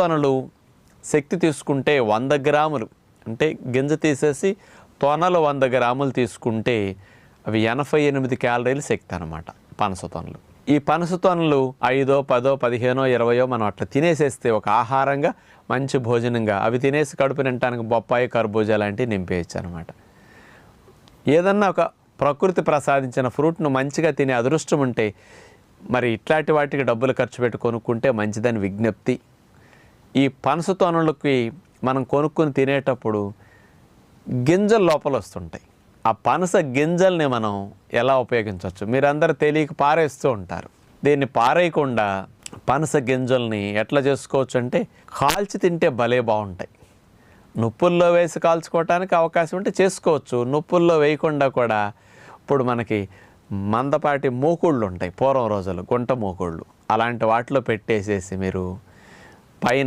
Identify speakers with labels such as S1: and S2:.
S1: తొనలు శక్తి తీసుకుంటే 100 గ్రాములు, అంటే గింజ తీసేసి తొనలు 100 గ్రాములు తీసుకుంటే అవి 88 క్యాలరీలు శక్తి అన్నమాట పనస తొనలు. ఈ పనస తొనలు 5, 10, 15, 20 మనం అట్లా తినేసేస్తే ఒక ఆహారంగా మంచి భోజనంగా అవి తినేసి కడుపు నిండటానికి బొప్పాయి, కర్బూజా లాంటివి నింపేయచ్చు అనమాట. ఏదన్నా ఒక ప్రకృతి ప్రసాదించిన ఫ్రూట్ను మంచిగా తినే అదృష్టం ఉంటే మరి ఇట్లాంటి వాటికి డబ్బులు ఖర్చు పెట్టి కొనుక్కుంటే మంచిదని విజ్ఞప్తి. ఈ పనస తొనలకి మనం కొనుక్కొని తినేటప్పుడు గింజలు లోపల వస్తుంటాయి. ఆ పనస గింజల్ని మనం ఎలా ఉపయోగించవచ్చు? మీరందరూ తెలియక పారేస్తూ ఉంటారు. దీన్ని పారేయకుండా పనస గింజల్ని ఎట్లా చేసుకోవచ్చు అంటే కాల్చి తింటే భలే బాగుంటాయి. నుప్పుల్లో వేసి కాల్చుకోవటానికి అవకాశం ఉంటే చేసుకోవచ్చు. నుప్పుల్లో వేయకుండా కూడా ఇప్పుడు మనకి మందపాటి మూకుళ్ళు ఉంటాయి, పూర్వం రోజులు గుంట మూకుళ్ళు, అలాంటి వాటిలో పెట్టేసేసి మీరు పైన